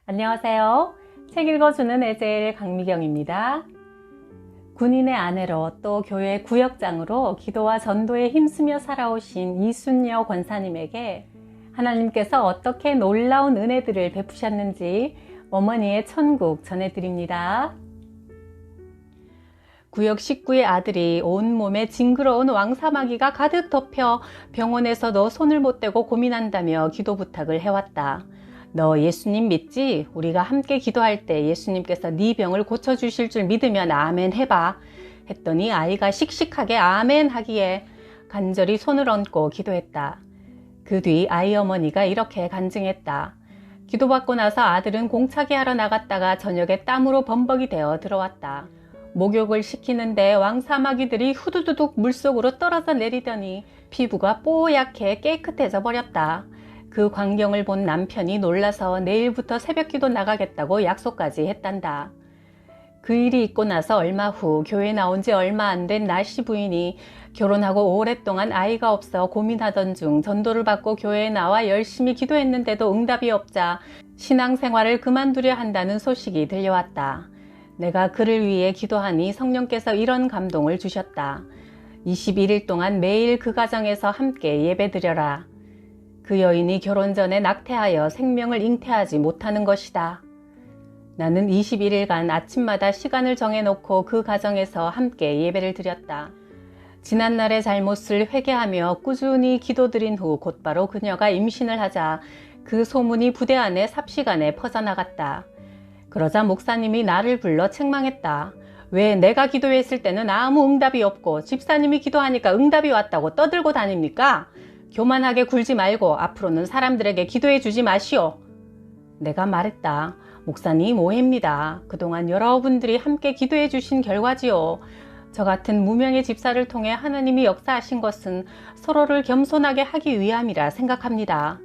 안녕하세요. 책 읽어주는 에제일 강미경입니다. 군인의 아내로 또 교회 구역장으로 기도와 전도에 힘쓰며 살아오신 이순녀 권사님에게 하나님께서 어떻게 놀라운 은혜들을 베푸셨는지 어머니의 천국 전해드립니다. 구역 식구의 아들이 온몸에 징그러운 왕사마귀가 가득 덮여 병원에서도 손을 못 대고 고민한다며 기도 부탁을 해왔다. 너 예수님 믿지? 우리가 함께 기도할 때 예수님께서 네 병을 고쳐주실 줄 믿으면 아멘 해봐. 했더니 아이가 씩씩하게 아멘 하기에 간절히 손을 얹고 기도했다. 그 뒤 아이 어머니가 이렇게 간증했다. 기도받고 나서 아들은 공차기 하러 나갔다가 저녁에 땀으로 범벅이 되어 들어왔다. 목욕을 시키는데 왕사마귀들이 후두두둑 물속으로 떨어져 내리더니 피부가 뽀얗게 깨끗해져 버렸다. 그 광경을 본 남편이 놀라서 내일부터 새벽기도 나가겠다고 약속까지 했단다. 그 일이 있고 나서 얼마 후 교회 나온 지 얼마 안 된 나씨 부인이 결혼하고 오랫동안 아이가 없어 고민하던 중 전도를 받고 교회에 나와 열심히 기도했는데도 응답이 없자 신앙생활을 그만두려 한다는 소식이 들려왔다. 내가 그를 위해 기도하니 성령께서 이런 감동을 주셨다. 21일 동안 매일 그 가정에서 함께 예배드려라. 그 여인이 결혼 전에 낙태하여 생명을 잉태하지 못하는 것이다. 나는 21일간 아침마다 시간을 정해놓고 그 가정에서 함께 예배를 드렸다. 지난날의 잘못을 회개하며 꾸준히 기도드린 후 곧바로 그녀가 임신을 하자 그 소문이 부대 안에 삽시간에 퍼져나갔다. 그러자 목사님이 나를 불러 책망했다. 왜 내가 기도했을 때는 아무 응답이 없고 집사님이 기도하니까 응답이 왔다고 떠들고 다닙니까? 교만하게 굴지 말고 앞으로는 사람들에게 기도해 주지 마시오. 내가 말했다. 목사님 오해입니다. 그동안 여러분들이 함께 기도해 주신 결과지요. 저 같은 무명의 집사를 통해 하나님이 역사하신 것은 서로를 겸손하게 하기 위함이라 생각합니다.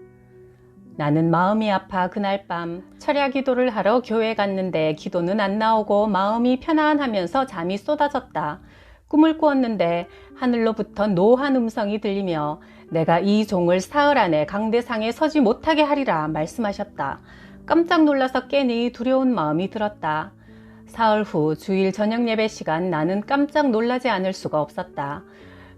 나는 마음이 아파 그날 밤 철야 기도를 하러 교회에 갔는데 기도는 안 나오고 마음이 편안하면서 잠이 쏟아졌다. 꿈을 꾸었는데 하늘로부터 노한 음성이 들리며 내가 이 종을 사흘 안에 강대상에 서지 못하게 하리라 말씀하셨다. 깜짝 놀라서 깨니 두려운 마음이 들었다. 사흘 후 주일 저녁 예배 시간 나는 깜짝 놀라지 않을 수가 없었다.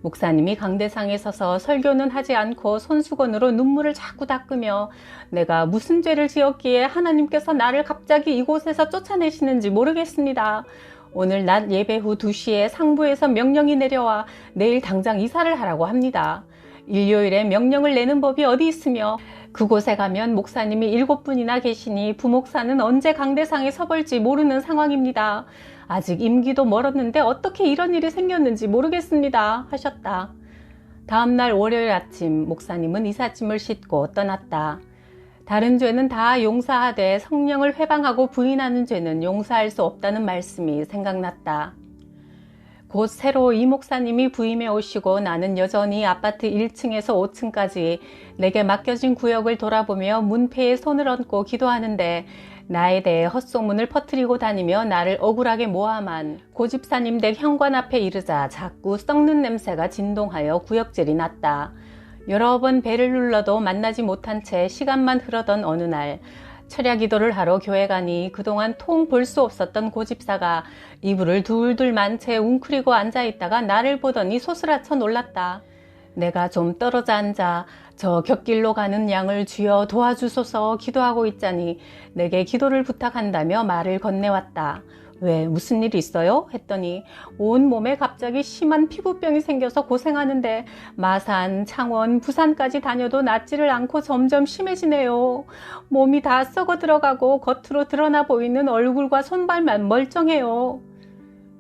목사님이 강대상에 서서 설교는 하지 않고 손수건으로 눈물을 자꾸 닦으며 내가 무슨 죄를 지었기에 하나님께서 나를 갑자기 이곳에서 쫓아내시는지 모르겠습니다. 오늘 낮 예배 후 2시에 상부에서 명령이 내려와 내일 당장 이사를 하라고 합니다. 일요일에 명령을 내는 법이 어디 있으며 그곳에 가면 목사님이 7분이나 계시니 부목사는 언제 강대상에 서볼지 모르는 상황입니다. 아직 임기도 멀었는데 어떻게 이런 일이 생겼는지 모르겠습니다. 하셨다. 다음날 월요일 아침 목사님은 이삿짐을 싣고 떠났다. 다른 죄는 다 용서하되 성령을 회방하고 부인하는 죄는 용서할 수 없다는 말씀이 생각났다. 곧 새로 이 목사님이 부임해 오시고 나는 여전히 아파트 1층에서 5층까지 내게 맡겨진 구역을 돌아보며 문패에 손을 얹고 기도하는데 나에 대해 헛소문을 퍼뜨리고 다니며 나를 억울하게 모함한 고집사님 댁 현관 앞에 이르자 자꾸 썩는 냄새가 진동하여 구역질이 났다. 여러 번 배를 눌러도 만나지 못한 채 시간만 흐르던 어느 날 철야 기도를 하러 교회 가니 그동안 통 볼 수 없었던 고집사가 이불을 둘둘 만 채 웅크리고 앉아있다가 나를 보더니 소스라쳐 놀랐다. 내가 좀 떨어져 앉아 저 곁길로 가는 양을 주여 도와주소서 기도하고 있자니 내게 기도를 부탁한다며 말을 건네왔다. 왜 무슨 일 있어요? 했더니 온몸에 갑자기 심한 피부병이 생겨서 고생하는데 마산, 창원, 부산까지 다녀도 낫지를 않고 점점 심해지네요. 몸이 다 썩어 들어가고 겉으로 드러나 보이는 얼굴과 손발만 멀쩡해요.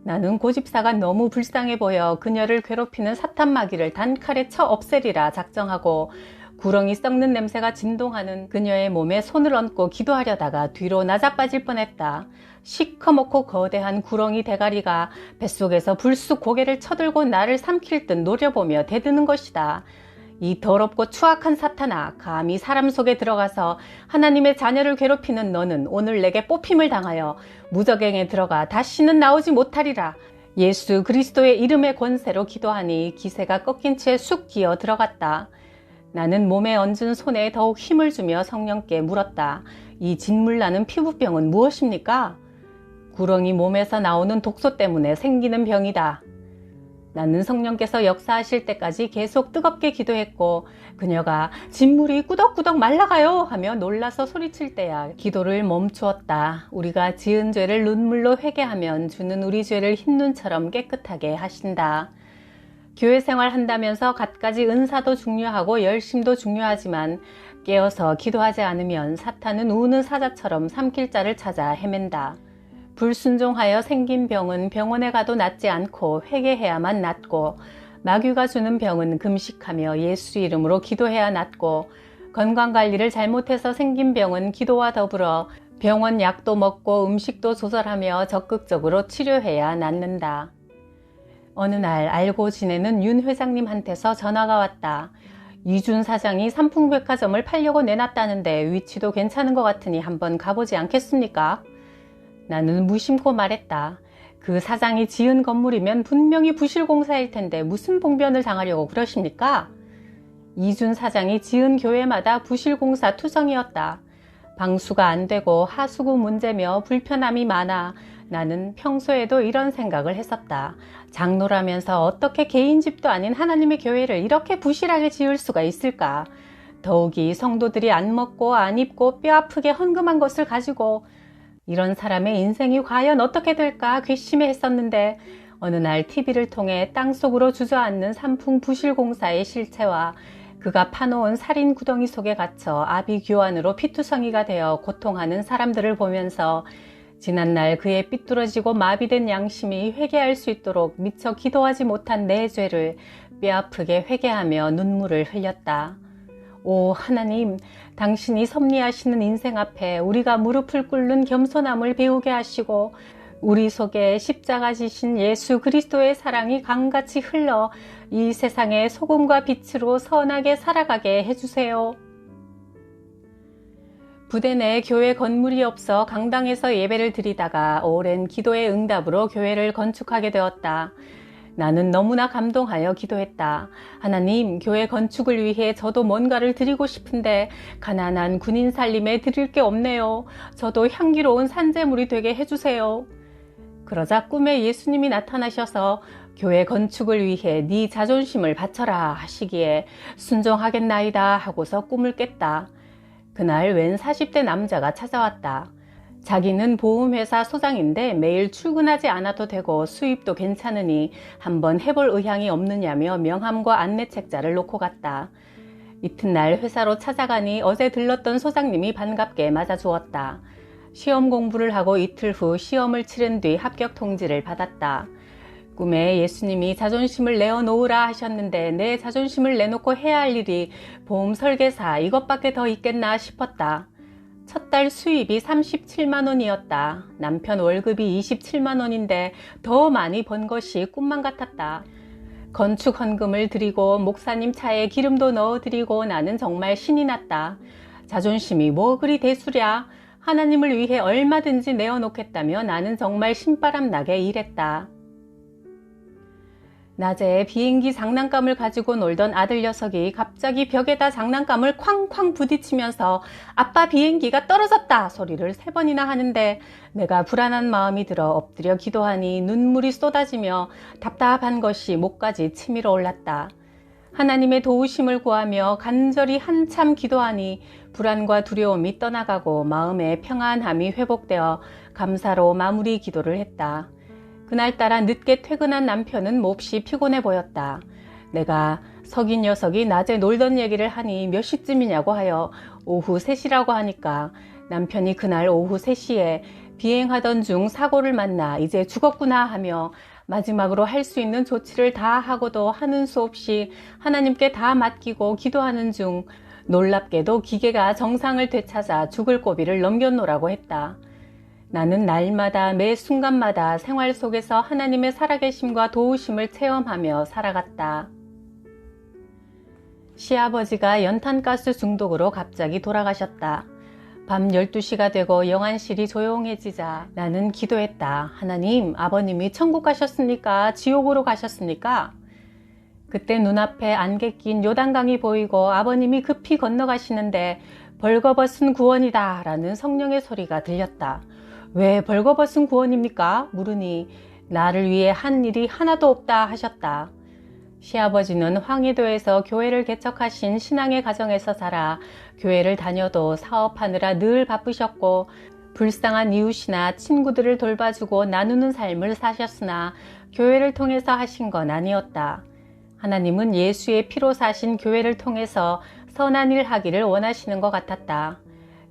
나는 고집사가 너무 불쌍해 보여 그녀를 괴롭히는 사탄마귀를 단칼에 쳐 없애리라 작정하고 구렁이 썩는 냄새가 진동하는 그녀의 몸에 손을 얹고 기도하려다가 뒤로 나자빠질 뻔했다. 시커멓고 거대한 구렁이 대가리가 뱃속에서 불쑥 고개를 쳐들고 나를 삼킬 듯 노려보며 대드는 것이다. 이 더럽고 추악한 사탄아, 감히 사람 속에 들어가서 하나님의 자녀를 괴롭히는 너는 오늘 내게 뽑힘을 당하여 무저갱에 들어가 다시는 나오지 못하리라. 예수 그리스도의 이름의 권세로 기도하니 기세가 꺾인 채 쑥 기어 들어갔다. 나는 몸에 얹은 손에 더욱 힘을 주며 성령께 물었다. 이 진물나는 피부병은 무엇입니까? 구렁이 몸에서 나오는 독소 때문에 생기는 병이다. 나는 성령께서 역사하실 때까지 계속 뜨겁게 기도했고 그녀가 진물이 꾸덕꾸덕 말라가요 하며 놀라서 소리칠 때야 기도를 멈추었다. 우리가 지은 죄를 눈물로 회개하면 주는 우리 죄를 흰눈처럼 깨끗하게 하신다. 교회 생활 한다면서 갖가지 은사도 중요하고 열심도 중요하지만 깨어서 기도하지 않으면 사탄은 우는 사자처럼 삼킬 자를 찾아 헤맨다. 불순종하여 생긴 병은 병원에 가도 낫지 않고 회개해야만 낫고 마귀가 주는 병은 금식하며 예수 이름으로 기도해야 낫고 건강관리를 잘못해서 생긴 병은 기도와 더불어 병원 약도 먹고 음식도 조절하며 적극적으로 치료해야 낫는다. 어느 날 알고 지내는 윤 회장님한테서 전화가 왔다. 이준 사장이 삼풍백화점을 팔려고 내놨다는데 위치도 괜찮은 것 같으니 한번 가보지 않겠습니까? 나는 무심코 말했다. 그 사장이 지은 건물이면 분명히 부실공사일 텐데 무슨 봉변을 당하려고 그러십니까? 이준 사장이 지은 교회마다 부실공사 투성이었다. 방수가 안 되고 하수구 문제며 불편함이 많아 나는 평소에도 이런 생각을 했었다. 장로라면서 어떻게 개인 집도 아닌 하나님의 교회를 이렇게 부실하게 지을 수가 있을까? 더욱이 성도들이 안 먹고 안 입고 뼈 아프게 헌금한 것을 가지고 이런 사람의 인생이 과연 어떻게 될까 괘씸해 했었는데 어느 날 TV를 통해 땅속으로 주저앉는 삼풍 부실공사의 실체와 그가 파놓은 살인 구덩이 속에 갇혀 아비규환으로 피투성이가 되어 고통하는 사람들을 보면서 지난날 그의 삐뚤어지고 마비된 양심이 회개할 수 있도록 미처 기도하지 못한 내 죄를 뼈아프게 회개하며 눈물을 흘렸다. 오 하나님, 당신이 섭리하시는 인생 앞에 우리가 무릎을 꿇는 겸손함을 배우게 하시고 우리 속에 십자가 지신 예수 그리스도의 사랑이 강같이 흘러 이 세상의 소금과 빛으로 선하게 살아가게 해주세요. 부대 내 교회 건물이 없어 강당에서 예배를 드리다가 오랜 기도의 응답으로 교회를 건축하게 되었다. 나는 너무나 감동하여 기도했다. 하나님, 교회 건축을 위해 저도 뭔가를 드리고 싶은데 가난한 군인 살림에 드릴 게 없네요. 저도 향기로운 산재물이 되게 해주세요. 그러자 꿈에 예수님이 나타나셔서 교회 건축을 위해 네 자존심을 바쳐라 하시기에 순종하겠나이다 하고서 꿈을 깼다. 그날 웬 40대 남자가 찾아왔다. 자기는 보험회사 소장인데 매일 출근하지 않아도 되고 수입도 괜찮으니 한번 해볼 의향이 없느냐며 명함과 안내책자를 놓고 갔다. 이튿날 회사로 찾아가니 어제 들렀던 소장님이 반갑게 맞아주었다. 시험 공부를 하고 이틀 후 시험을 치른 뒤 합격 통지를 받았다. 꿈에 예수님이 자존심을 내어놓으라 하셨는데 내 자존심을 내놓고 해야 할 일이 보험 설계사 이것밖에 더 있겠나 싶었다. 첫 달 수입이 37만 원이었다. 남편 월급이 27만 원인데 더 많이 번 것이 꿈만 같았다. 건축 헌금을 드리고 목사님 차에 기름도 넣어드리고 나는 정말 신이 났다. 자존심이 뭐 그리 대수랴. 하나님을 위해 얼마든지 내어놓겠다며 나는 정말 신바람 나게 일했다. 낮에 비행기 장난감을 가지고 놀던 아들 녀석이 갑자기 벽에다 장난감을 쾅쾅 부딪히면서 아빠 비행기가 떨어졌다 소리를 3번이나 하는데 내가 불안한 마음이 들어 엎드려 기도하니 눈물이 쏟아지며 답답한 것이 목까지 치밀어 올랐다. 하나님의 도우심을 구하며 간절히 한참 기도하니 불안과 두려움이 떠나가고 마음의 평안함이 회복되어 감사로 마무리 기도를 했다. 그날따라 늦게 퇴근한 남편은 몹시 피곤해 보였다. 내가 석인 녀석이 낮에 놀던 얘기를 하니 몇 시쯤이냐고 하여 오후 3시라고 하니까 남편이 그날 오후 3시에 비행하던 중 사고를 만나 이제 죽었구나 하며 마지막으로 할 수 있는 조치를 다 하고도 하는 수 없이 하나님께 다 맡기고 기도하는 중 놀랍게도 기계가 정상을 되찾아 죽을 고비를 넘겨놓으라고 했다. 나는 날마다 매 순간마다 생활 속에서 하나님의 살아계심과 도우심을 체험하며 살아갔다. 시아버지가 연탄가스 중독으로 갑자기 돌아가셨다. 밤 12시가 되고 영안실이 조용해지자 나는 기도했다. 하나님, 아버님이 천국 가셨습니까? 지옥으로 가셨습니까? 그때 눈앞에 안개 낀 요단강이 보이고 아버님이 급히 건너가시는데 벌거벗은 구원이다 라는 성령의 소리가 들렸다. 왜 벌거벗은 구원입니까? 물으니 나를 위해 한 일이 하나도 없다 하셨다. 시아버지는 황해도에서 교회를 개척하신 신앙의 가정에서 살아 교회를 다녀도 사업하느라 늘 바쁘셨고 불쌍한 이웃이나 친구들을 돌봐주고 나누는 삶을 사셨으나 교회를 통해서 하신 건 아니었다. 하나님은 예수의 피로 사신 교회를 통해서 선한 일 하기를 원하시는 것 같았다.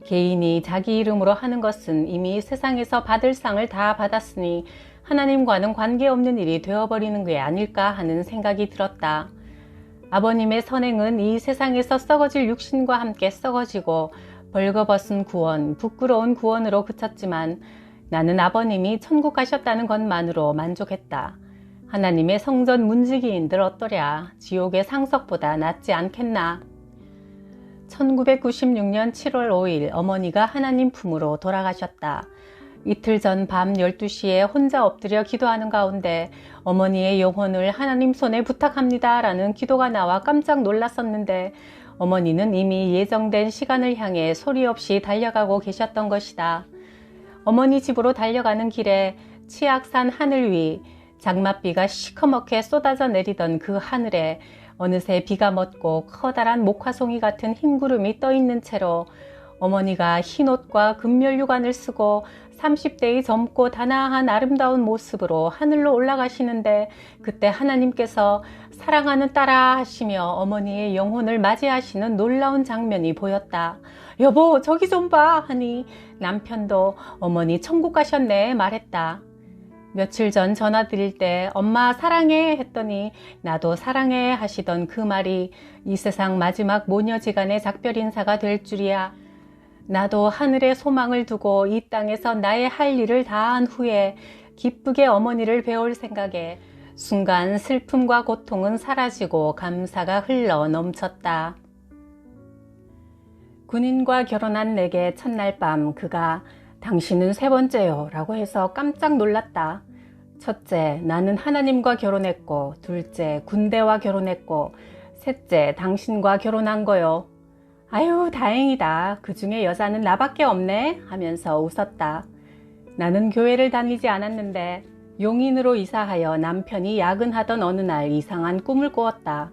개인이 자기 이름으로 하는 것은 이미 세상에서 받을 상을 다 받았으니 하나님과는 관계없는 일이 되어버리는 게 아닐까 하는 생각이 들었다. 아버님의 선행은 이 세상에서 썩어질 육신과 함께 썩어지고 벌거벗은 구원, 부끄러운 구원으로 그쳤지만 나는 아버님이 천국 가셨다는 것만으로 만족했다. 하나님의 성전 문지기인들 어떠랴, 지옥의 상석보다 낫지 않겠나. 1996년 7월 5일 어머니가 하나님 품으로 돌아가셨다. 이틀 전 밤 12시에 혼자 엎드려 기도하는 가운데 어머니의 영혼을 하나님 손에 부탁합니다 라는 기도가 나와 깜짝 놀랐었는데 어머니는 이미 예정된 시간을 향해 소리 없이 달려가고 계셨던 것이다. 어머니 집으로 달려가는 길에 치악산 하늘 위 장맛비가 시커멓게 쏟아져 내리던 그 하늘에 어느새 비가 멎고 커다란 목화송이 같은 흰 구름이 떠 있는 채로 어머니가 흰옷과 금면류관을 쓰고 30대의 젊고 단아한 아름다운 모습으로 하늘로 올라가시는데 그때 하나님께서 사랑하는 딸아 하시며 어머니의 영혼을 맞이하시는 놀라운 장면이 보였다. 여보 저기 좀 봐 하니 남편도 어머니 천국 가셨네 말했다. 며칠 전 전화 드릴 때 엄마 사랑해 했더니 나도 사랑해 하시던 그 말이 이 세상 마지막 모녀지간의 작별 인사가 될 줄이야. 나도 하늘에 소망을 두고 이 땅에서 나의 할 일을 다한 후에 기쁘게 어머니를 배울 생각에 순간 슬픔과 고통은 사라지고 감사가 흘러 넘쳤다. 군인과 결혼한 내게 첫날 밤 그가 당신은 세 번째요 라고 해서 깜짝 놀랐다. 첫째, 나는 하나님과 결혼했고, 둘째, 군대와 결혼했고, 셋째, 당신과 결혼한 거요. 아유 다행이다. 그 중에 여자는 나밖에 없네 하면서 웃었다. 나는 교회를 다니지 않았는데 용인으로 이사하여 남편이 야근하던 어느 날 이상한 꿈을 꾸었다.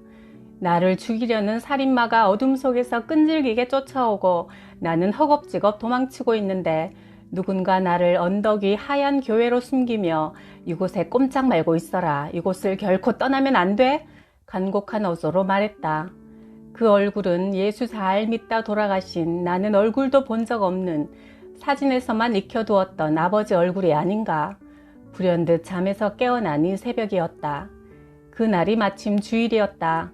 나를 죽이려는 살인마가 어둠 속에서 끈질기게 쫓아오고 나는 허겁지겁 도망치고 있는데 누군가 나를 언덕 위 하얀 교회로 숨기며 이곳에 꼼짝 말고 있어라. 이곳을 결코 떠나면 안 돼. 간곡한 어조로 말했다. 그 얼굴은 예수 잘 믿다 돌아가신 나는 얼굴도 본 적 없는 사진에서만 익혀두었던 아버지 얼굴이 아닌가. 불현듯 잠에서 깨어나니 새벽이었다. 그날이 마침 주일이었다.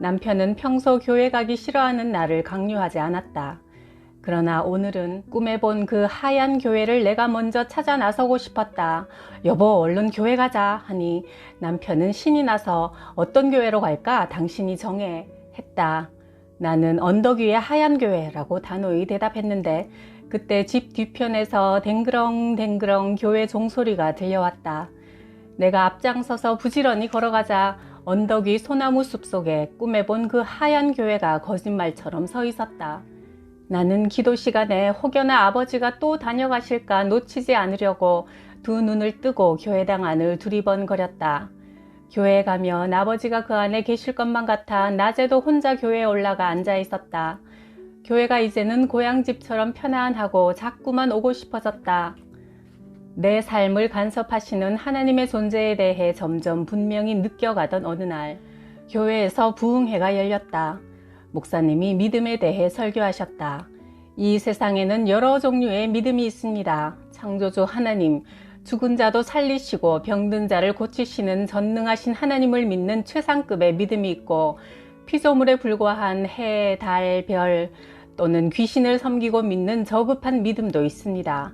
남편은 평소 교회 가기 싫어하는 나를 강요하지 않았다. 그러나 오늘은 꿈에 본 그 하얀 교회를 내가 먼저 찾아 나서고 싶었다. 여보 얼른 교회 가자 하니 남편은 신이 나서 어떤 교회로 갈까 당신이 정해 했다. 나는 언덕 위의 하얀 교회라고 단호히 대답했는데 그때 집 뒤편에서 댕그렁댕그렁 교회 종소리가 들려왔다. 내가 앞장서서 부지런히 걸어가자 언덕 위 소나무 숲 속에 꿈에 본 그 하얀 교회가 거짓말처럼 서 있었다. 나는 기도 시간에 혹여나 아버지가 또 다녀가실까 놓치지 않으려고 두 눈을 뜨고 교회당 안을 두리번거렸다. 교회에 가면 아버지가 그 안에 계실 것만 같아 낮에도 혼자 교회에 올라가 앉아 있었다. 교회가 이제는 고향집처럼 편안하고 자꾸만 오고 싶어졌다. 내 삶을 간섭하시는 하나님의 존재에 대해 점점 분명히 느껴가던 어느 날 교회에서 부흥회가 열렸다. 목사님이 믿음에 대해 설교하셨다. 이 세상에는 여러 종류의 믿음이 있습니다. 창조주 하나님, 죽은 자도 살리시고 병든 자를 고치시는 전능하신 하나님을 믿는 최상급의 믿음이 있고 피조물에 불과한 해, 달, 별 또는 귀신을 섬기고 믿는 저급한 믿음도 있습니다.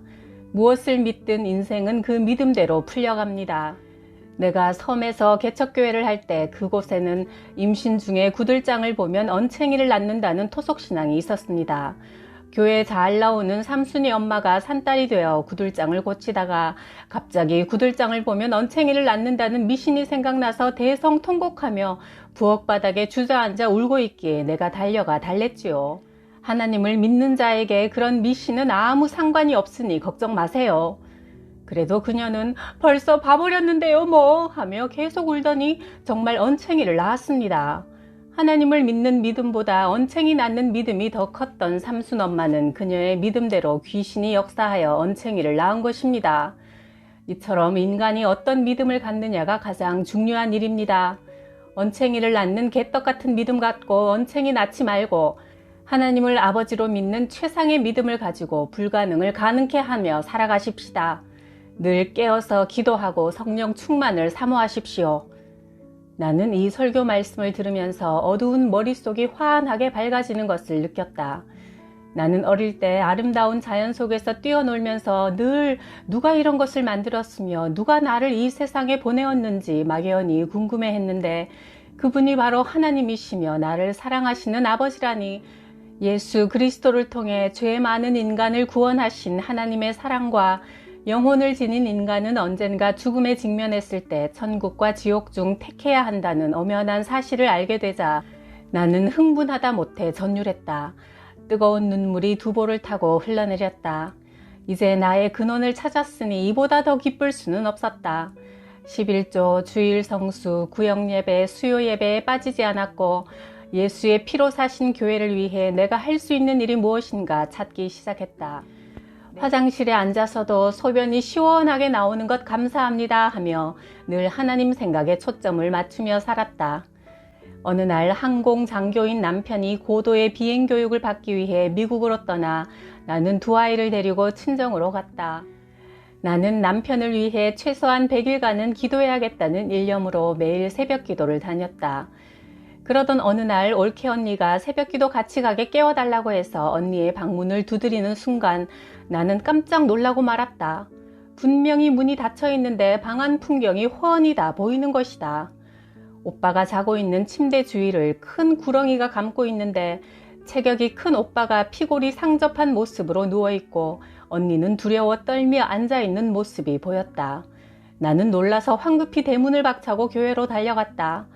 무엇을 믿든 인생은 그 믿음대로 풀려갑니다. 내가 섬에서 개척교회를 할 때 그곳에는 임신 중에 구들장을 보면 언챙이를 낳는다는 토속신앙이 있었습니다. 교회에 잘 나오는 삼순이 엄마가 산딸이 되어 구들장을 고치다가 갑자기 구들장을 보면 언챙이를 낳는다는 미신이 생각나서 대성통곡하며 부엌바닥에 주저앉아 울고 있기에 내가 달려가 달랬지요. 하나님을 믿는 자에게 그런 미신은 아무 상관이 없으니 걱정 마세요. 그래도 그녀는 벌써 봐버렸는데요 뭐 하며 계속 울더니 정말 언챙이를 낳았습니다. 하나님을 믿는 믿음보다 언챙이 낳는 믿음이 더 컸던 삼순 엄마는 그녀의 믿음대로 귀신이 역사하여 언챙이를 낳은 것입니다. 이처럼 인간이 어떤 믿음을 갖느냐가 가장 중요한 일입니다. 언챙이를 낳는 개떡 같은 믿음 갖고 언챙이 낳지 말고 하나님을 아버지로 믿는 최상의 믿음을 가지고 불가능을 가능케 하며 살아가십시다. 늘 깨어서 기도하고 성령 충만을 사모하십시오. 나는 이 설교 말씀을 들으면서 어두운 머릿속이 환하게 밝아지는 것을 느꼈다. 나는 어릴 때 아름다운 자연 속에서 뛰어놀면서 늘 누가 이런 것을 만들었으며 누가 나를 이 세상에 보내었는지 막연히 궁금해했는데 그분이 바로 하나님이시며 나를 사랑하시는 아버지라니 예수 그리스도를 통해 죄 많은 인간을 구원하신 하나님의 사랑과 영혼을 지닌 인간은 언젠가 죽음에 직면했을 때 천국과 지옥 중 택해야 한다는 엄연한 사실을 알게 되자 나는 흥분하다 못해 전율했다. 뜨거운 눈물이 두 볼을 타고 흘러내렸다. 이제 나의 근원을 찾았으니 이보다 더 기쁠 수는 없었다. 11조, 주일 성수, 구역예배, 수요예배에 빠지지 않았고 예수의 피로 사신 교회를 위해 내가 할 수 있는 일이 무엇인가 찾기 시작했다. 화장실에 앉아서도 소변이 시원하게 나오는 것 감사합니다 하며 늘 하나님 생각에 초점을 맞추며 살았다. 어느 날 항공 장교인 남편이 고도의 비행 교육을 받기 위해 미국으로 떠나 나는 두 아이를 데리고 친정으로 갔다. 나는 남편을 위해 최소한 100일간은 기도해야겠다는 일념으로 매일 새벽 기도를 다녔다. 그러던 어느 날 올케 언니가 새벽기도 같이 가게 깨워달라고 해서 언니의 방문을 두드리는 순간 나는 깜짝 놀라고 말았다. 분명히 문이 닫혀 있는데 방 안 풍경이 훤히 다 보이는 것이다. 오빠가 자고 있는 침대 주위를 큰 구렁이가 감고 있는데 체격이 큰 오빠가 피골이 상접한 모습으로 누워있고 언니는 두려워 떨며 앉아있는 모습이 보였다. 나는 놀라서 황급히 대문을 박차고 교회로 달려갔다.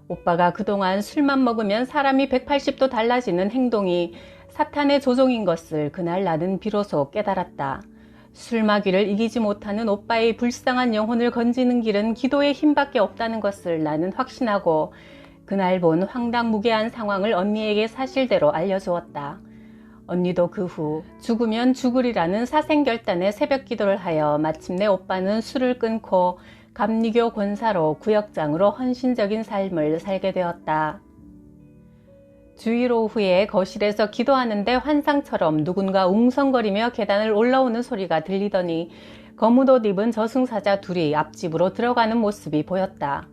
오빠가 그동안 술만 먹으면 사람이 180도 달라지는 행동이 사탄의 조종인 것을 그날 나는 비로소 깨달았다. 술마귀를 이기지 못하는 오빠의 불쌍한 영혼을 건지는 길은 기도의 힘밖에 없다는 것을 나는 확신하고 그날 본 황당무계한 상황을 언니에게 사실대로 알려주었다. 언니도 그 후 죽으면 죽으리라는 사생결단의 새벽 기도를 하여 마침내 오빠는 술을 끊고 감리교 권사로 구역장으로 헌신적인 삶을 살게 되었다. 주일 오후에 거실에서 기도하는데 환상처럼 누군가 웅성거리며 계단을 올라오는 소리가 들리더니 검은 옷 입은 저승사자 둘이 앞집으로 들어가는 모습이 보였다.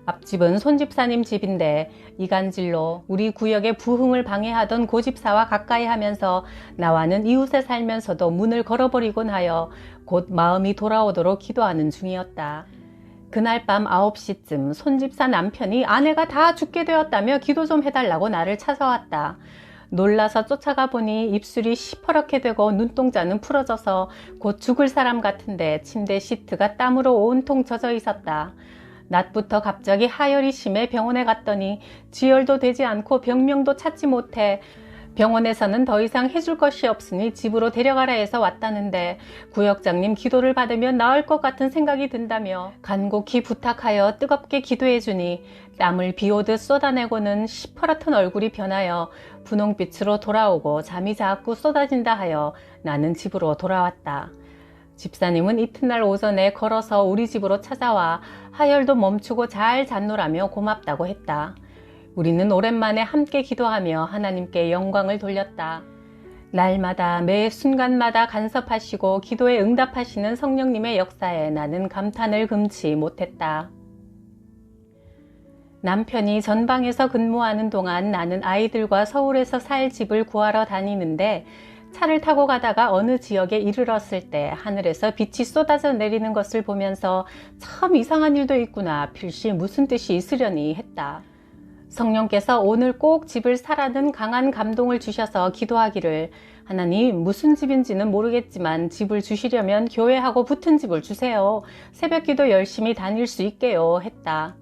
앞집은 손집사님 집인데 이간질로 우리 구역의 부흥을 방해하던 고집사와 가까이 하면서 나와는 이웃에 살면서도 문을 걸어버리곤 하여 곧 마음이 돌아오도록 기도하는 중이었다. 그날 밤 9시쯤 손집사 남편이 아내가 다 죽게 되었다며 기도 좀 해달라고 나를 찾아왔다. 놀라서 쫓아가 보니 입술이 시퍼렇게 되고 눈동자는 풀어져서 곧 죽을 사람 같은데 침대 시트가 땀으로 온통 젖어 있었다. 낮부터 갑자기 하열이 심해 병원에 갔더니 지혈도 되지 않고 병명도 찾지 못해 병원에서는 더 이상 해줄 것이 없으니 집으로 데려가라 해서 왔다는데 구역장님 기도를 받으면 나을 것 같은 생각이 든다며 간곡히 부탁하여 뜨겁게 기도해주니 땀을 비오듯 쏟아내고는 시퍼렇던 얼굴이 변하여 분홍빛으로 돌아오고 잠이 자꾸 쏟아진다 하여 나는 집으로 돌아왔다. 집사님은 이튿날 오전에 걸어서 우리 집으로 찾아와 하열도 멈추고 잘 잤노라며 고맙다고 했다. 우리는 오랜만에 함께 기도하며 하나님께 영광을 돌렸다. 날마다 매 순간마다 간섭하시고 기도에 응답하시는 성령님의 역사에 나는 감탄을 금치 못했다. 남편이 전방에서 근무하는 동안 나는 아이들과 서울에서 살 집을 구하러 다니는데 차를 타고 가다가 어느 지역에 이르렀을 때 하늘에서 빛이 쏟아져 내리는 것을 보면서 참 이상한 일도 있구나, 필시 무슨 뜻이 있으려니 했다. 성령께서 오늘 꼭 집을 사라는 강한 감동을 주셔서 기도하기를 하나님 무슨 집인지는 모르겠지만 집을 주시려면 교회하고 붙은 집을 주세요. 새벽기도 열심히 다닐 수 있게요 했다.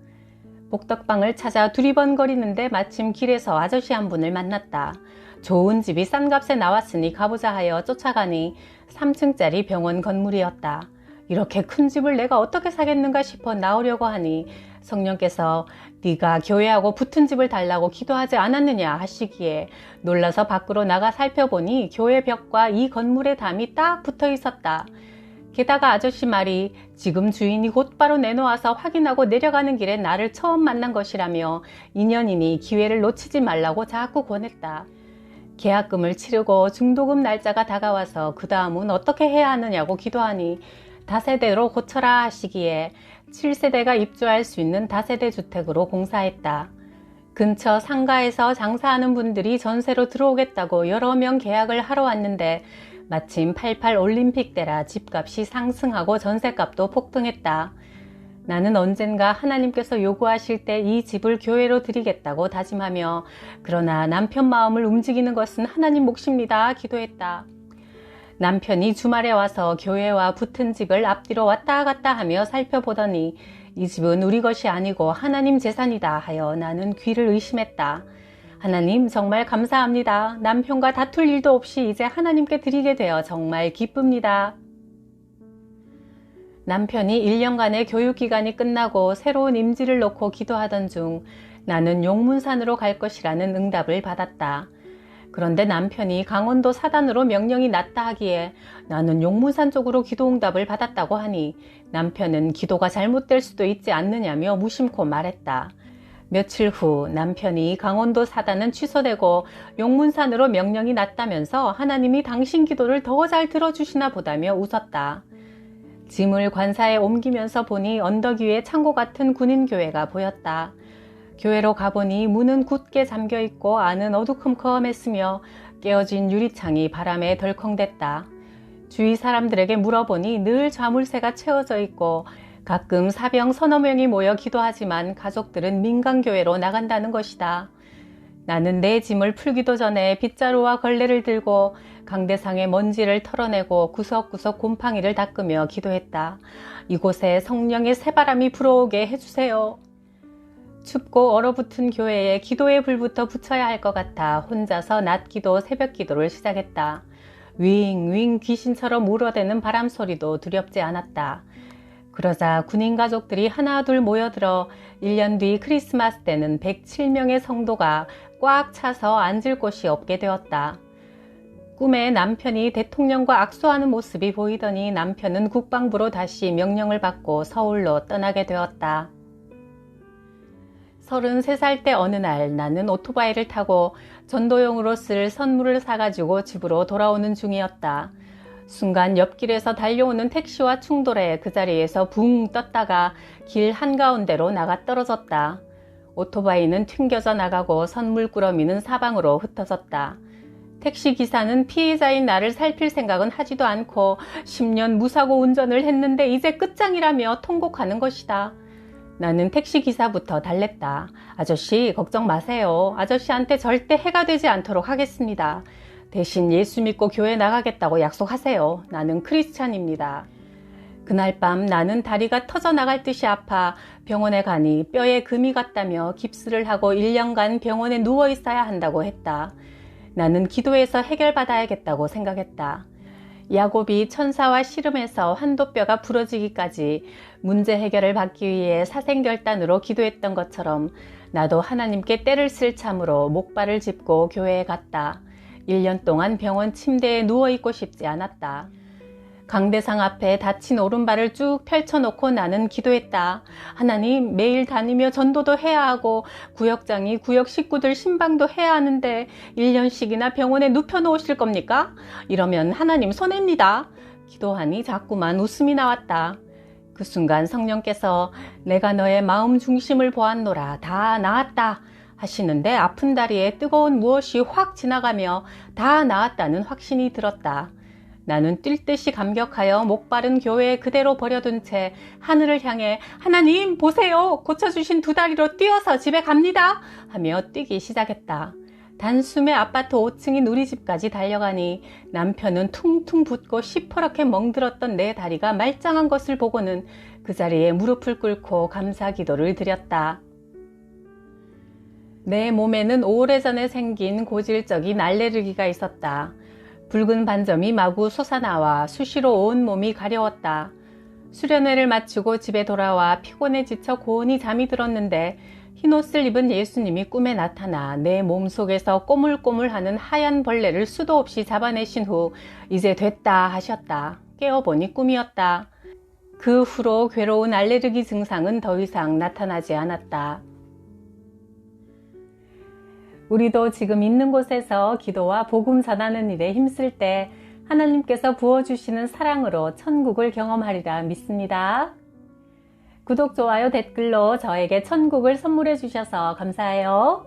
복덕방을 찾아 두리번거리는데 마침 길에서 아저씨 한 분을 만났다. 좋은 집이 싼 값에 나왔으니 가보자 하여 쫓아가니 3층짜리 병원 건물이었다. 이렇게 큰 집을 내가 어떻게 사겠는가 싶어 나오려고 하니 성령께서 네가 교회하고 붙은 집을 달라고 기도하지 않았느냐 하시기에 놀라서 밖으로 나가 살펴보니 교회 벽과 이 건물의 담이 딱 붙어 있었다. 게다가 아저씨 말이 지금 주인이 곧바로 내놓아서 확인하고 내려가는 길에 나를 처음 만난 것이라며 인연이니 기회를 놓치지 말라고 자꾸 권했다. 계약금을 치르고 중도금 날짜가 다가와서 그 다음은 어떻게 해야 하느냐고 기도하니 다세대로 고쳐라 하시기에 7세대가 입주할 수 있는 다세대 주택으로 공사했다. 근처 상가에서 장사하는 분들이 전세로 들어오겠다고 여러 명 계약을 하러 왔는데 마침 88 올림픽 때라 집값이 상승하고 전세값도 폭등했다. 나는 언젠가 하나님께서 요구하실 때 이 집을 교회로 드리겠다고 다짐하며 그러나 남편 마음을 움직이는 것은 하나님 몫입니다 기도했다. 남편이 주말에 와서 교회와 붙은 집을 앞뒤로 왔다 갔다 하며 살펴보더니 이 집은 우리 것이 아니고 하나님 재산이다 하여 나는 귀를 의심했다. 하나님 정말 감사합니다. 남편과 다툴 일도 없이 이제 하나님께 드리게 되어 정말 기쁩니다. 남편이 1년간의 교육기간이 끝나고 새로운 임지를 놓고 기도하던 중 나는 용문산으로 갈 것이라는 응답을 받았다. 그런데 남편이 강원도 사단으로 명령이 났다 하기에 나는 용문산 쪽으로 기도 응답을 받았다고 하니 남편은 기도가 잘못될 수도 있지 않느냐며 무심코 말했다. 며칠 후 남편이 강원도 사단은 취소되고 용문산으로 명령이 났다면서 하나님이 당신 기도를 더 잘 들어주시나 보다며 웃었다. 짐을 관사에 옮기면서 보니 언덕 위에 창고 같은 군인교회가 보였다. 교회로 가보니 문은 굳게 잠겨있고 안은 어두컴컴했으며 깨어진 유리창이 바람에 덜컹댔다. 주위 사람들에게 물어보니 늘 자물쇠가 채워져 있고 가끔 사병 서너 명이 모여 기도하지만 가족들은 민간교회로 나간다는 것이다. 나는 내 짐을 풀기도 전에 빗자루와 걸레를 들고 강대상의 먼지를 털어내고 구석구석 곰팡이를 닦으며 기도했다. 이곳에 성령의 새바람이 불어오게 해주세요. 춥고 얼어붙은 교회에 기도의 불부터 붙여야 할 것 같아 혼자서 낮기도 새벽기도를 시작했다. 윙윙 귀신처럼 울어대는 바람 소리도 두렵지 않았다. 그러자 군인 가족들이 하나둘 모여들어 1년 뒤 크리스마스 때는 107명의 성도가 꽉 차서 앉을 곳이 없게 되었다. 꿈에 남편이 대통령과 악수하는 모습이 보이더니 남편은 국방부로 다시 명령을 받고 서울로 떠나게 되었다. 33살 때 어느 날 나는 오토바이를 타고 전도용으로 쓸 선물을 사가지고 집으로 돌아오는 중이었다. 순간 옆길에서 달려오는 택시와 충돌해 그 자리에서 붕 떴다가 길 한가운데로 나가 떨어졌다. 오토바이는 튕겨져 나가고 선물 꾸러미는 사방으로 흩어졌다. 택시 기사는 피해자인 나를 살필 생각은 하지도 않고 10년 무사고 운전을 했는데 이제 끝장이라며 통곡하는 것이다. 나는 택시 기사부터 달랬다. 아저씨 걱정 마세요. 아저씨한테 절대 해가 되지 않도록 하겠습니다. 대신 예수 믿고 교회 나가겠다고 약속하세요. 나는 크리스찬입니다. 그날 밤 나는 다리가 터져 나갈 듯이 아파 병원에 가니 뼈에 금이 갔다며 깁스를 하고 1년간 병원에 누워 있어야 한다고 했다. 나는 기도해서 해결받아야겠다고 생각했다. 야곱이 천사와 씨름해서 환도뼈가 부러지기까지 문제 해결을 받기 위해 사생결단으로 기도했던 것처럼 나도 하나님께 때를 쓸 참으로 목발을 짚고 교회에 갔다. 1년 동안 병원 침대에 누워있고 싶지 않았다. 강대상 앞에 다친 오른발을 쭉 펼쳐놓고 나는 기도했다. 하나님, 매일 다니며 전도도 해야 하고 구역장이 구역 식구들 신방도 해야 하는데 1년씩이나 병원에 눕혀놓으실 겁니까? 이러면 하나님 손해입니다. 기도하니 자꾸만 웃음이 나왔다. 그 순간 성령께서 내가 너의 마음 중심을 보았노라. 다 나았다. 하시는데 아픈 다리에 뜨거운 무엇이 확 지나가며 다 나았다는 확신이 들었다. 나는 뛸 듯이 감격하여 목발은 교회에 그대로 버려둔 채 하늘을 향해 하나님 보세요. 고쳐주신 두 다리로 뛰어서 집에 갑니다. 하며 뛰기 시작했다. 단숨에 아파트 5층인 우리 집까지 달려가니 남편은 퉁퉁 붓고 시퍼렇게 멍들었던 내 다리가 말짱한 것을 보고는 그 자리에 무릎을 꿇고 감사 기도를 드렸다. 내 몸에는 오래전에 생긴 고질적인 알레르기가 있었다. 붉은 반점이 마구 솟아나와 수시로 온몸이 가려웠다. 수련회를 마치고 집에 돌아와 피곤에 지쳐 고온히 잠이 들었는데 흰옷을 입은 예수님이 꿈에 나타나 내 몸속에서 꼬물꼬물하는 하얀 벌레를 수도 없이 잡아내신 후 이제 됐다 하셨다. 깨어보니 꿈이었다. 그 후로 괴로운 알레르기 증상은 더 이상 나타나지 않았다. 우리도 지금 있는 곳에서 기도와 복음 전하는 일에 힘쓸 때 하나님께서 부어주시는 사랑으로 천국을 경험하리라 믿습니다. 구독, 좋아요, 댓글로 저에게 천국을 선물해 주셔서 감사해요.